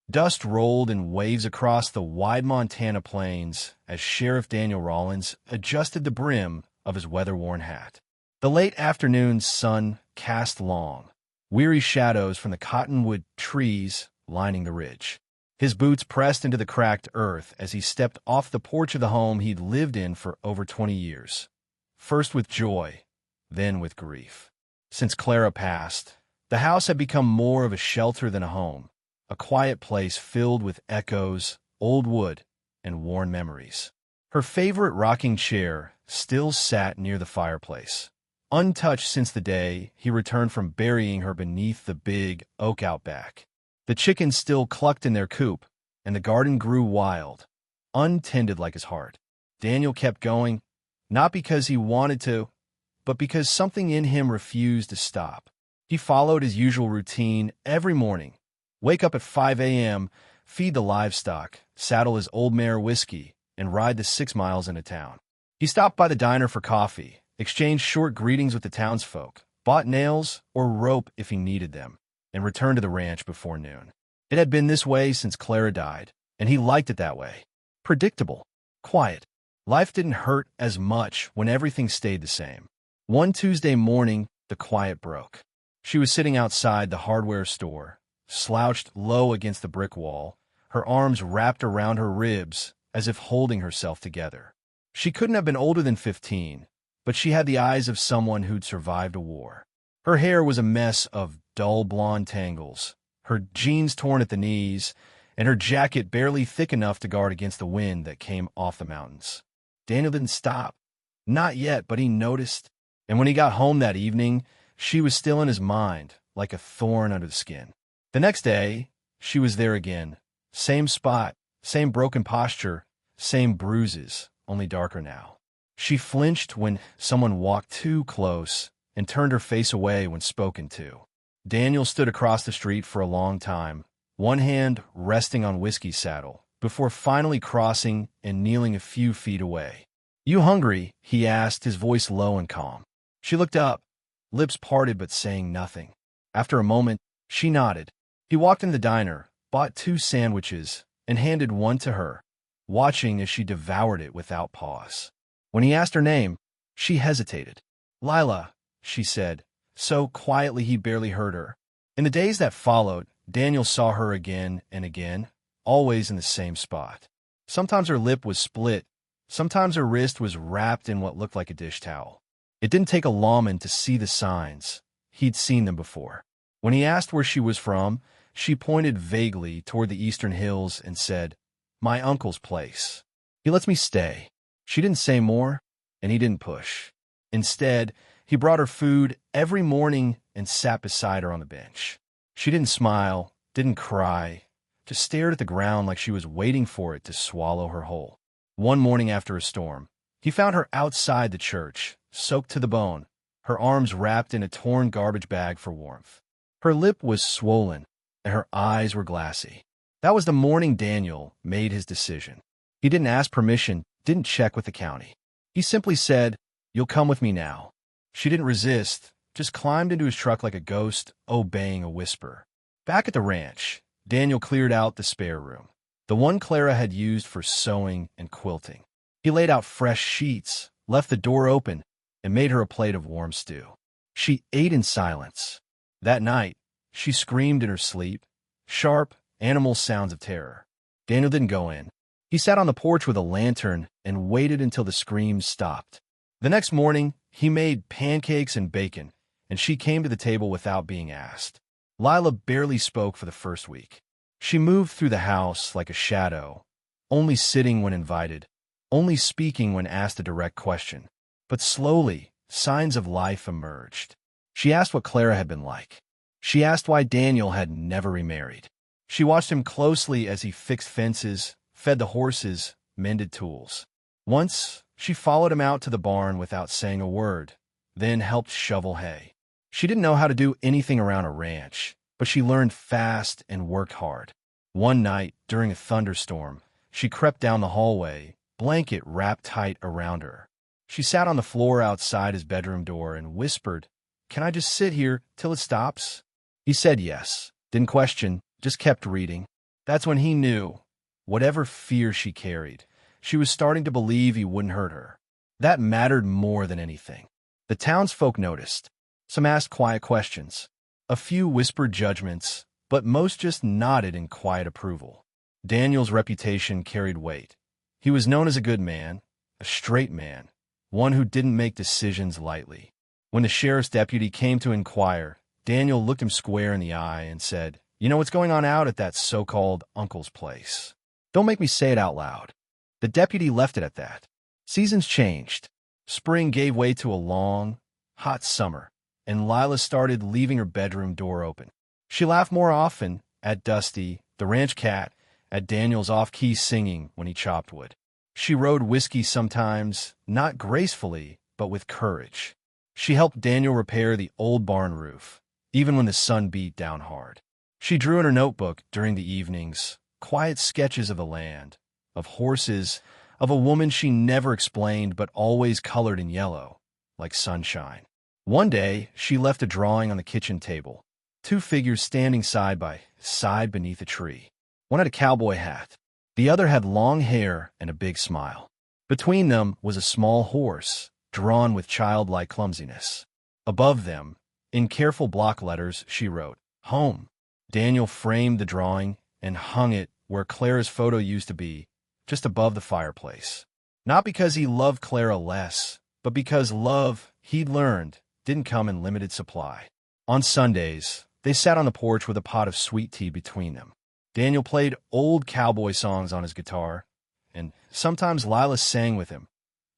Dust rolled in waves across the wide Montana plains as Sheriff Daniel Rawlins adjusted the brim of his weather-worn hat. The late afternoon sun cast long, weary shadows from the cottonwood trees lining the ridge. His boots pressed into the cracked earth as he stepped off the porch of the home he'd lived in for over 20 years. First with joy, then with grief. Since Clara passed, the house had become more of a shelter than a home, a quiet place filled with echoes, old wood, and worn memories. Her favorite rocking chair still sat near the fireplace, untouched since the day he returned from burying her beneath the big oak out back. The chickens still clucked in their coop, and the garden grew wild, untended like his heart. Daniel kept going, not because he wanted to, but because something in him refused to stop. He followed his usual routine every morning. Wake up at 5 a.m., feed the livestock, saddle his old mare Whiskey, and ride the 6 miles into town. He stopped by the diner for coffee, exchanged short greetings with the townsfolk, bought nails or rope if he needed them, and returned to the ranch before noon. It had been this way since Clara died, and he liked it that way. Predictable, quiet. Life didn't hurt as much when everything stayed the same. One Tuesday morning, the quiet broke. She was sitting outside the hardware store, slouched low against the brick wall, her arms wrapped around her ribs as if holding herself together. She couldn't have been older than 15, but she had the eyes of someone who'd survived a war. Her hair was a mess of dull blonde tangles, her jeans torn at the knees, and her jacket barely thick enough to guard against the wind that came off the mountains. Daniel didn't stop. Not yet, but he noticed. And when he got home that evening, she was still in his mind, like a thorn under the skin. The next day, she was there again. Same spot, same broken posture, same bruises, only darker now. She flinched when someone walked too close and turned her face away when spoken to. Daniel stood across the street for a long time, one hand resting on Whiskey's saddle, before finally crossing and kneeling a few feet away. "You hungry?" he asked, his voice low and calm. She looked up, lips parted but saying nothing. After a moment, she nodded. He walked into the diner, bought 2 sandwiches, and handed one to her, watching as she devoured it without pause. When he asked her name, she hesitated. "Lila," she said, so quietly he barely heard her. In the days that followed, Daniel saw her again and again, always in the same spot. Sometimes her lip was split, sometimes her wrist was wrapped in what looked like a dish towel. It didn't take a lawman to see the signs. He'd seen them before. When he asked where she was from, she pointed vaguely toward the eastern hills and said, "My uncle's place. He lets me stay." She didn't say more, and he didn't push. Instead, he brought her food every morning and sat beside her on the bench. She didn't smile, didn't cry, just stared at the ground like she was waiting for it to swallow her whole. One morning after a storm, he found her outside the church, soaked to the bone, her arms wrapped in a torn garbage bag for warmth. Her lip was swollen, and her eyes were glassy. That was the morning Daniel made his decision. He didn't ask permission, didn't check with the county. He simply said, "You'll come with me now." She didn't resist, just climbed into his truck like a ghost, obeying a whisper. Back at the ranch, Daniel cleared out the spare room, the one Clara had used for sewing and quilting. He laid out fresh sheets, left the door open, and made her a plate of warm stew. She ate in silence. That night, she screamed in her sleep, sharp, animal sounds of terror. Daniel didn't go in. He sat on the porch with a lantern and waited until the screams stopped. The next morning, he made pancakes and bacon, and she came to the table without being asked. Lila barely spoke for the first week. She moved through the house like a shadow, only sitting when invited, only speaking when asked a direct question. But slowly, signs of life emerged. She asked what Clara had been like. She asked why Daniel had never remarried. She watched him closely as he fixed fences, fed the horses, mended tools. Once, she followed him out to the barn without saying a word, then helped shovel hay. She didn't know how to do anything around a ranch, but she learned fast and worked hard. One night, during a thunderstorm, she crept down the hallway, blanket wrapped tight around her. She sat on the floor outside his bedroom door and whispered, "Can I just sit here till it stops?" He said yes, didn't question, just kept reading. That's when he knew, whatever fear she carried, she was starting to believe he wouldn't hurt her. That mattered more than anything. The townsfolk noticed. Some asked quiet questions. A few whispered judgments, but most just nodded in quiet approval. Daniel's reputation carried weight. He was known as a good man, a straight man, one who didn't make decisions lightly. When the sheriff's deputy came to inquire, Daniel looked him square in the eye and said, "You know what's going on out at that so-called uncle's place?" "Don't make me say it out loud." The deputy left it at that. Seasons changed. Spring gave way to a long, hot summer, and Lila started leaving her bedroom door open. She laughed more often at Dusty, the ranch cat, at Daniel's off-key singing when he chopped wood. She rode whiskey sometimes, not gracefully, but with courage. She helped Daniel repair the old barn roof, even when the sun beat down hard. She drew in her notebook during the evenings, quiet sketches of the land, of horses, of a woman she never explained but always colored in yellow, like sunshine. One day, she left a drawing on the kitchen table, two figures standing side by side beneath a tree. One had a cowboy hat. The other had long hair and a big smile. Between them was a small horse, drawn with childlike clumsiness. Above them, in careful block letters, she wrote, "Home." Daniel framed the drawing and hung it where Clara's photo used to be, just above the fireplace. Not because he loved Clara less, but because love, he'd learned, didn't come in limited supply. On Sundays, they sat on the porch with a pot of sweet tea between them. Daniel played old cowboy songs on his guitar, and sometimes Lila sang with him,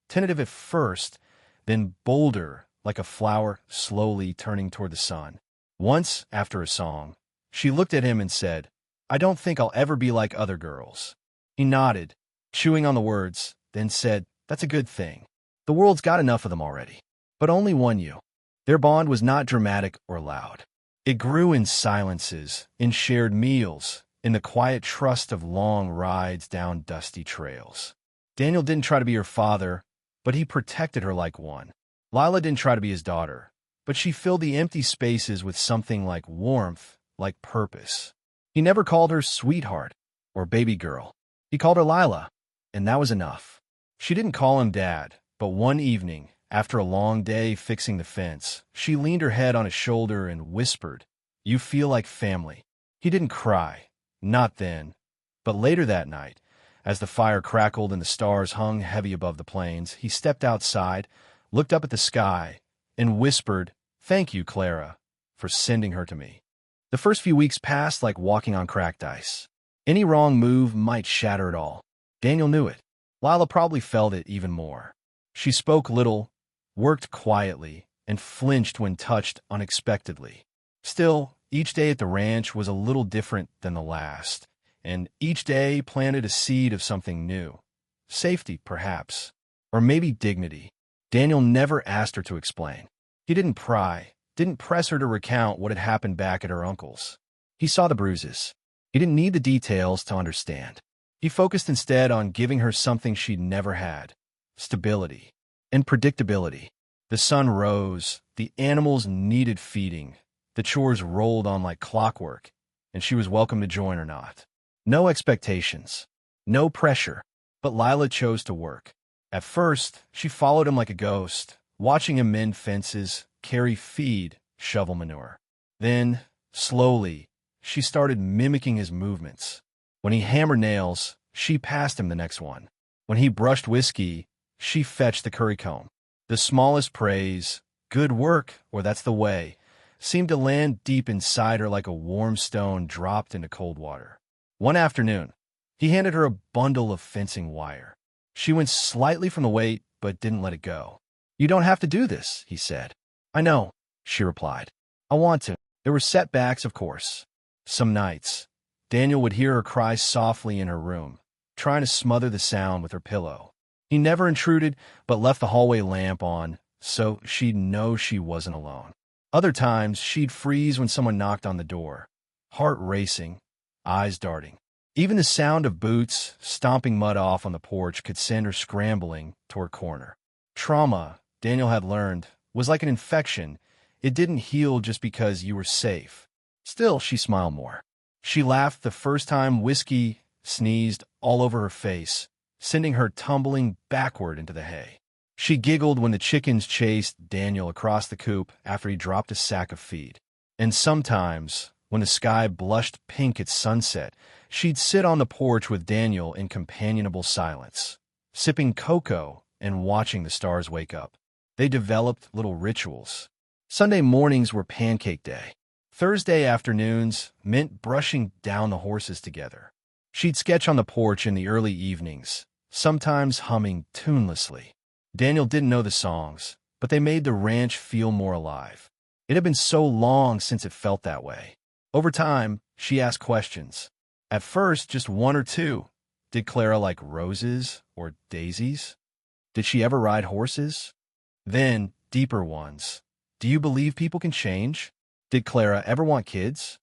tentative at first, then bolder, like a flower slowly turning toward the sun. Once, after a song, she looked at him and said, "I don't think I'll ever be like other girls." He nodded, chewing on the words, then said, "That's a good thing. The world's got enough of them already. But only one you." Their bond was not dramatic or loud. It grew in silences, in shared meals, in the quiet trust of long rides down dusty trails. Daniel didn't try to be her father, but he protected her like one. Lila didn't try to be his daughter, but she filled the empty spaces with something like warmth, like purpose. He never called her sweetheart or baby girl. He called her Lila, and that was enough. She didn't call him Dad, but one evening, after a long day fixing the fence, she leaned her head on his shoulder and whispered, "You feel like family." He didn't cry. Not then, but later that night, as the fire crackled and the stars hung heavy above the plains, he stepped outside, looked up at the sky, and whispered, "Thank you, Clara, for sending her to me." The first few weeks passed like walking on cracked ice. Any wrong move might shatter it all. Daniel knew it. Lila probably felt it even more. She spoke little, worked quietly, and flinched when touched unexpectedly. Still, each day at the ranch was a little different than the last, and each day planted a seed of something new. Safety, perhaps, or maybe dignity. Daniel never asked her to explain. He didn't pry, didn't press her to recount what had happened back at her uncle's. He saw the bruises. He didn't need the details to understand. He focused instead on giving her something she'd never had: stability and predictability. The sun rose, the animals needed feeding, the chores rolled on like clockwork, and she was welcome to join or not. No expectations, no pressure, but Lila chose to work. At first, she followed him like a ghost, watching him mend fences, carry feed, shovel manure. Then, slowly, she started mimicking his movements. When he hammered nails, she passed him the next one. When he brushed whiskey, she fetched the curry comb. The smallest praise, "Good work," or "That's the way," seemed to land deep inside her like a warm stone dropped into cold water. One afternoon, he handed her a bundle of fencing wire. She went slightly from the weight, but didn't let it go. "You don't have to do this," he said. "I know," she replied. "I want to." There were setbacks, of course. Some nights, Daniel would hear her cry softly in her room, trying to smother the sound with her pillow. He never intruded, but left the hallway lamp on, so she'd know she wasn't alone. Other times, she'd freeze when someone knocked on the door, heart racing, eyes darting. Even the sound of boots stomping mud off on the porch could send her scrambling to her corner. Trauma, Daniel had learned, was like an infection. It didn't heal just because you were safe. Still, she smiled more. She laughed the first time whiskey sneezed all over her face, sending her tumbling backward into the hay. She giggled when the chickens chased Daniel across the coop after he dropped a sack of feed. And sometimes, when the sky blushed pink at sunset, she'd sit on the porch with Daniel in companionable silence, sipping cocoa and watching the stars wake up. They developed little rituals. Sunday mornings were pancake day. Thursday afternoons meant brushing down the horses together. She'd sketch on the porch in the early evenings, sometimes humming tunelessly. Daniel didn't know the songs, but they made the ranch feel more alive. It had been so long since it felt that way. Over time, she asked questions. At first, just one or two. Did Clara like roses or daisies? Did she ever ride horses? Then, deeper ones. Do you believe people can change? Did Clara ever want kids?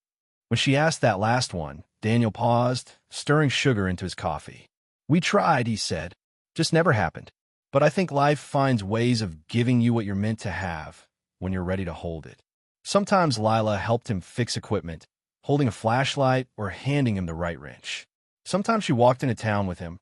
When she asked that last one, Daniel paused, stirring sugar into his coffee. We tried, he said. Just never happened. But I think life finds ways of giving you what you're meant to have when you're ready to hold it. Sometimes Lila helped him fix equipment, holding a flashlight or handing him the right wrench. Sometimes she walked into town with him,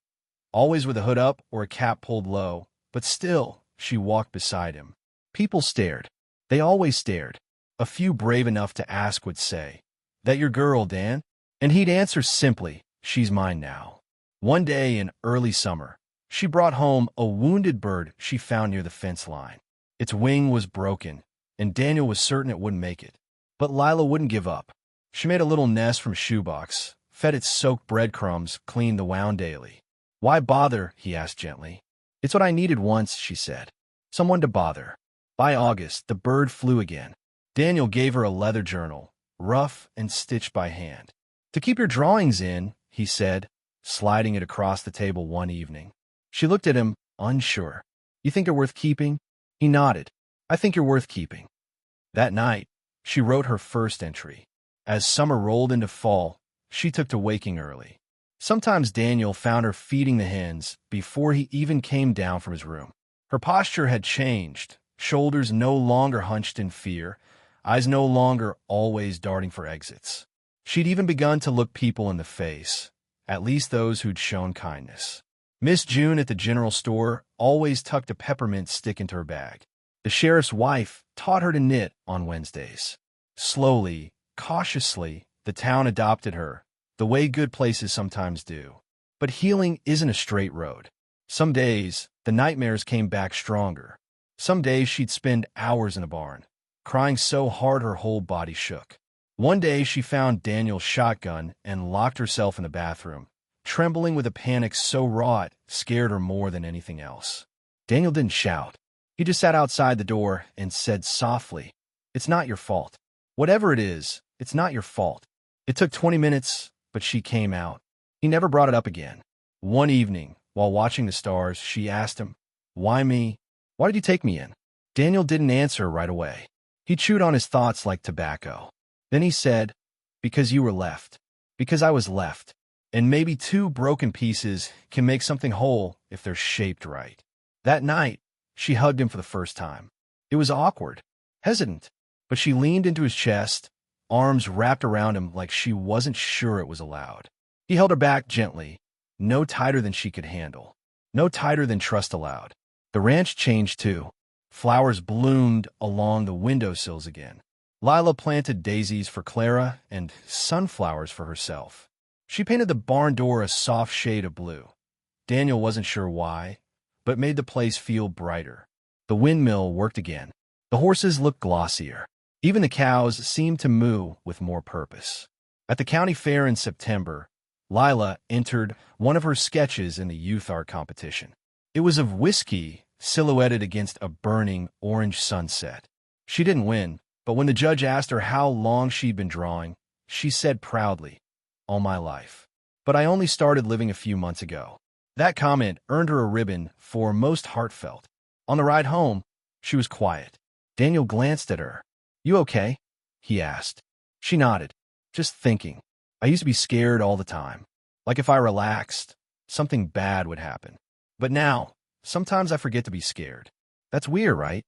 always with a hood up or a cap pulled low, but still, she walked beside him. People stared. They always stared. A few brave enough to ask would say, "That your girl, Dan?" And he'd answer simply, "She's mine now." One day in early summer, she brought home a wounded bird she found near the fence line. Its wing was broken, and Daniel was certain it wouldn't make it. But Lila wouldn't give up. She made a little nest from shoebox, fed it soaked breadcrumbs, cleaned the wound daily. "Why bother?" he asked gently. "It's what I needed once," she said. "Someone to bother." By August, the bird flew again. Daniel gave her a leather journal, rough and stitched by hand. "To keep your drawings in," he said, sliding it across the table one evening. She looked at him, unsure. "You think they're worth keeping?" He nodded. "I think you're worth keeping." That night, she wrote her first entry. As summer rolled into fall, she took to waking early. Sometimes Daniel found her feeding the hens before he even came down from his room. Her posture had changed, shoulders no longer hunched in fear, eyes no longer always darting for exits. She'd even begun to look people in the face, at least those who'd shown kindness. Miss June at the general store always tucked a peppermint stick into her bag. The sheriff's wife taught her to knit on Wednesdays. Slowly, cautiously, the town adopted her, the way good places sometimes do. But healing isn't a straight road. Some days, the nightmares came back stronger. Some days she'd spend hours in a barn, crying so hard her whole body shook. One day she found Daniel's shotgun and locked herself in the bathroom, trembling with a panic so raw it scared her more than anything else. Daniel didn't shout. He just sat outside the door and said softly, "It's not your fault. Whatever it is, it's not your fault." It took 20 minutes, but she came out. He never brought it up again. One evening, while watching the stars, she asked him, "Why me? Why did you take me in?" Daniel didn't answer right away. He chewed on his thoughts like tobacco. Then he said, "Because you were left. Because I was left. And maybe two broken pieces can make something whole if they're shaped right." That night, she hugged him for the first time. It was awkward, hesitant, but she leaned into his chest, arms wrapped around him like she wasn't sure it was allowed. He held her back gently, no tighter than she could handle, no tighter than trust allowed. The ranch changed too. Flowers bloomed along the windowsills again. Lila planted daisies for Clara and sunflowers for herself. She painted the barn door a soft shade of blue. Daniel wasn't sure why, but made the place feel brighter. The windmill worked again. The horses looked glossier. Even the cows seemed to moo with more purpose. At the county fair in September, Lila entered one of her sketches in the youth art competition. It was of whiskey silhouetted against a burning orange sunset. She didn't win, but when the judge asked her how long she'd been drawing, she said proudly, "All my life. But I only started living a few months ago." That comment earned her a ribbon for most heartfelt. On the ride home, she was quiet. Daniel glanced at her. "You okay?" he asked. She nodded. "Just thinking. I used to be scared all the time. Like if I relaxed, something bad would happen. But now, sometimes I forget to be scared. That's weird, right?"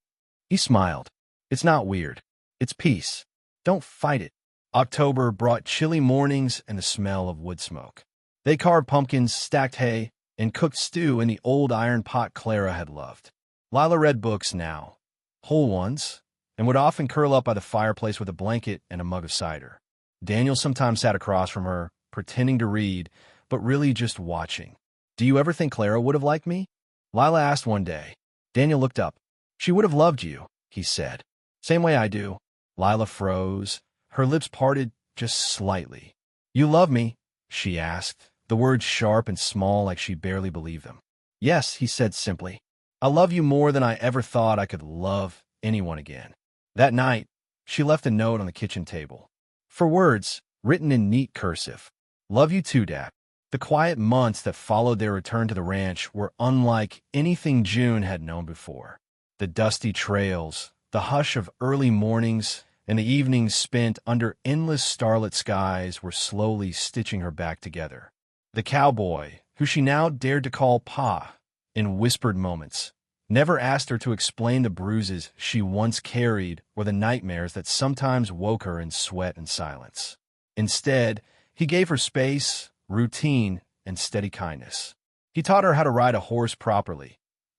He smiled. "It's not weird. It's peace. Don't fight it. October brought chilly mornings and the smell of wood smoke. They carved pumpkins, stacked hay, and cooked stew in the old iron pot Clara had loved. Lila read books now, whole ones, and would often curl up by the fireplace with a blanket and a mug of cider. Daniel sometimes sat across from her, pretending to read, but really just watching. "Do you ever think Clara would have liked me?" Lila asked one day. Daniel looked up. "She would have loved you," he said. "Same way I do." Lila froze, her lips parted just slightly. "You love me?" she asked, the words sharp and small like she barely believed them. "Yes," he said simply. "I love you more than I ever thought I could love anyone again." That night, she left a note on the kitchen table. For words, written in neat cursive. "Love you too, Dad." The quiet months that followed their return to the ranch were unlike anything June had known before. The dusty trails, the hush of early mornings, and the evenings spent under endless starlit skies were slowly stitching her back together. The cowboy, who she now dared to call Pa, in whispered moments, never asked her to explain the bruises she once carried or the nightmares that sometimes woke her in sweat and silence. Instead, he gave her space, routine, and steady kindness. He taught her how to ride a horse properly,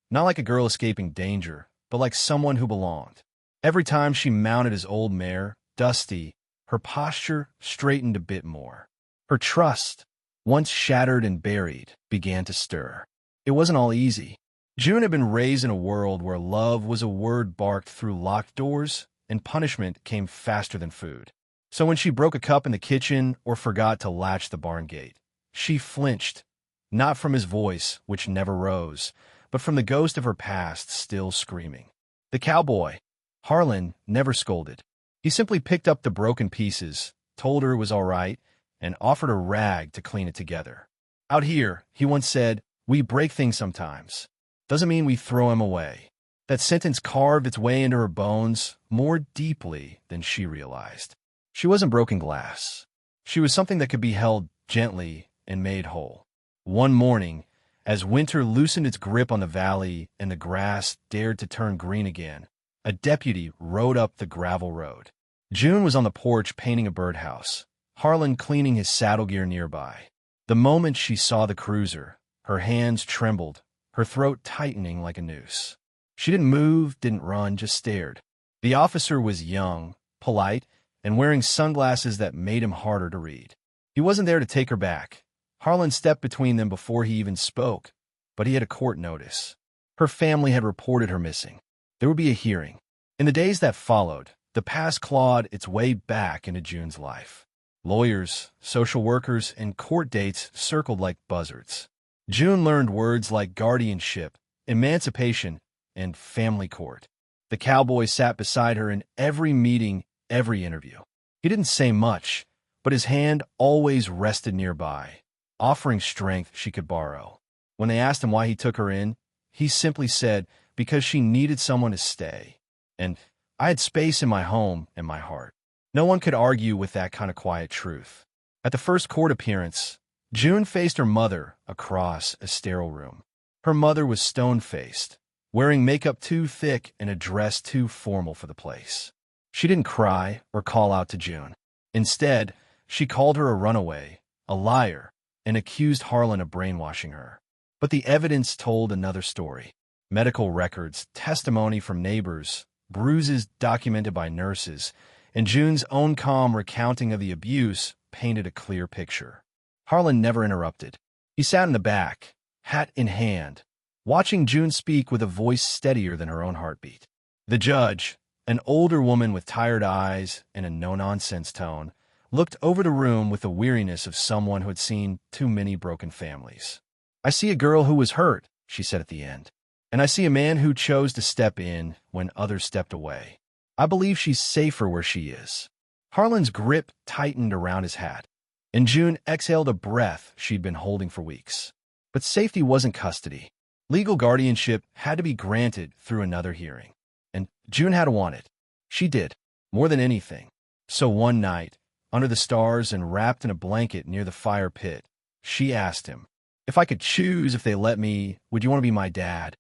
not like a girl escaping danger, but like someone who belonged. Every time she mounted his old mare, Dusty, her posture straightened a bit more. Her trust, once shattered and buried, began to stir. It wasn't all easy. June had been raised in a world where love was a word barked through locked doors and punishment came faster than food. So when she broke a cup in the kitchen or forgot to latch the barn gate, she flinched, not from his voice, which never rose, but from the ghost of her past still screaming. The cowboy, Harlan, never scolded. He simply picked up the broken pieces, told her it was all right, and offered a rag to clean it together. "Out here," he once said, "we break things sometimes. Doesn't mean we throw him away." That sentence carved its way into her bones more deeply than she realized. She wasn't broken glass. She was something that could be held gently and made whole. One morning, as winter loosened its grip on the valley and the grass dared to turn green again, a deputy rode up the gravel road. June was on the porch painting a birdhouse, Harlan cleaning his saddle gear nearby. The moment she saw the cruiser, her hands trembled, her throat tightening like a noose. She didn't move, didn't run, just stared. The officer was young, polite, and wearing sunglasses that made him harder to read. He wasn't there to take her back. Harlan stepped between them before he even spoke, but he had a court notice. Her family had reported her missing. There would be a hearing. In the days that followed, the past clawed its way back into June's life. Lawyers, social workers, and court dates circled like buzzards. June learned words like guardianship, emancipation, and family court. The cowboy sat beside her in every meeting, every interview. He didn't say much, but his hand always rested nearby, offering strength she could borrow. When they asked him why he took her in, he simply said, "Because she needed someone to stay. And I had space in my home and my heart." No one could argue with that kind of quiet truth. At the first court appearance, June faced her mother across a sterile room. Her mother was stone-faced, wearing makeup too thick and a dress too formal for the place. She didn't cry or call out to June. Instead, she called her a runaway, a liar, and accused Harlan of brainwashing her. But the evidence told another story. Medical records, testimony from neighbors, bruises documented by nurses, and June's own calm recounting of the abuse painted a clear picture. Harlan never interrupted. He sat in the back, hat in hand, watching June speak with a voice steadier than her own heartbeat. The judge, an older woman with tired eyes and a no-nonsense tone, looked over the room with the weariness of someone who had seen too many broken families. "I see a girl who was hurt," she said at the end, "and I see a man who chose to step in when others stepped away. I believe she's safer where she is." Harlan's grip tightened around his hat, and June exhaled a breath she'd been holding for weeks. But safety wasn't custody. Legal guardianship had to be granted through another hearing. And June had to want it. She did, more than anything. So one night, under the stars and wrapped in a blanket near the fire pit, she asked him, "If I could choose if they let me, would you want to be my dad?"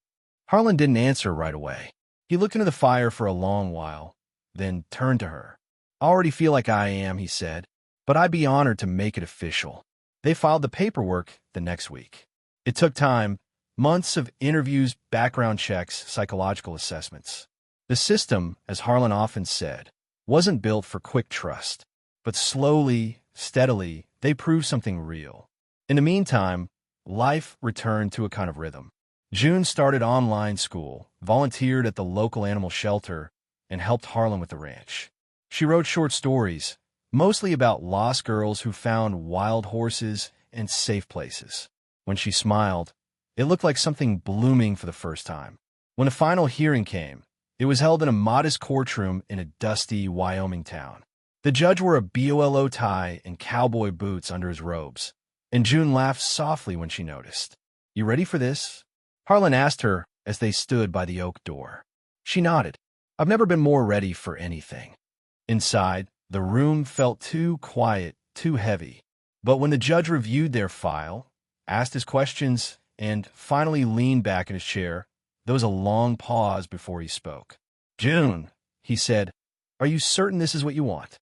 Harlan didn't answer right away. He looked into the fire for a long while, then turned to her. "I already feel like I am," he said, "but I'd be honored to make it official." They filed the paperwork the next week. It took time, months of interviews, background checks, psychological assessments. The system, as Harlan often said, wasn't built for quick trust, but slowly, steadily, they proved something real. In the meantime, life returned to a kind of rhythm. June started online school, volunteered at the local animal shelter, and helped Harlan with the ranch. She wrote short stories, mostly about lost girls who found wild horses and safe places. When she smiled, it looked like something blooming for the first time. When the final hearing came, it was held in a modest courtroom in a dusty Wyoming town. The judge wore a bolo tie and cowboy boots under his robes, and June laughed softly when she noticed. "You ready for this?" Harlan asked her as they stood by the oak door. She nodded. "I've never been more ready for anything." Inside, the room felt too quiet, too heavy. But when the judge reviewed their file, asked his questions, and finally leaned back in his chair, there was a long pause before he spoke. "June," he said, "are you certain this is what you want?"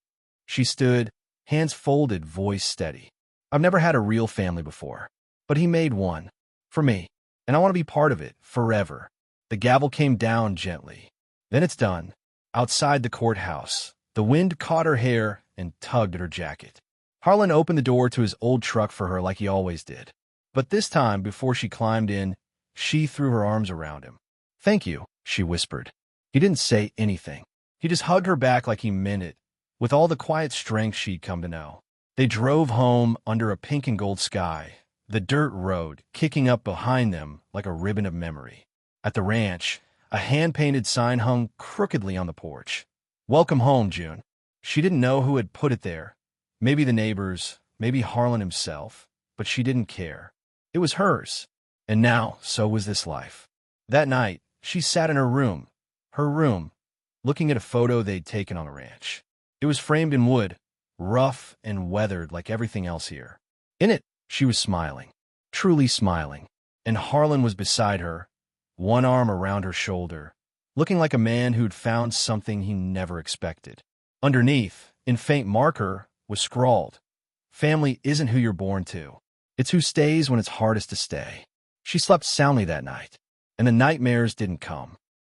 She stood, hands folded, voice steady. "I've never had a real family before, but he made one. For me. And I want to be part of it, forever." The gavel came down gently. "Then it's done." Outside the courthouse, the wind caught her hair and tugged at her jacket. Harlan opened the door to his old truck for her like he always did. But this time, before she climbed in, she threw her arms around him. "Thank you," she whispered. He didn't say anything. He just hugged her back like he meant it, with all the quiet strength she'd come to know. They drove home under a pink and gold sky, the dirt road kicking up behind them like a ribbon of memory. At the ranch, a hand-painted sign hung crookedly on the porch. "Welcome home, June." She didn't know who had put it there. Maybe the neighbors, maybe Harlan himself, but she didn't care. It was hers. And now, so was this life. That night, she sat in her room, looking at a photo they'd taken on the ranch. It was framed in wood, rough and weathered like everything else here. In it, she was smiling, truly smiling, and Harlan was beside her, one arm around her shoulder, looking like a man who'd found something he never expected. Underneath, in faint marker, was scrawled, "Family isn't who you're born to. It's who stays when it's hardest to stay." She slept soundly that night, and the nightmares didn't come.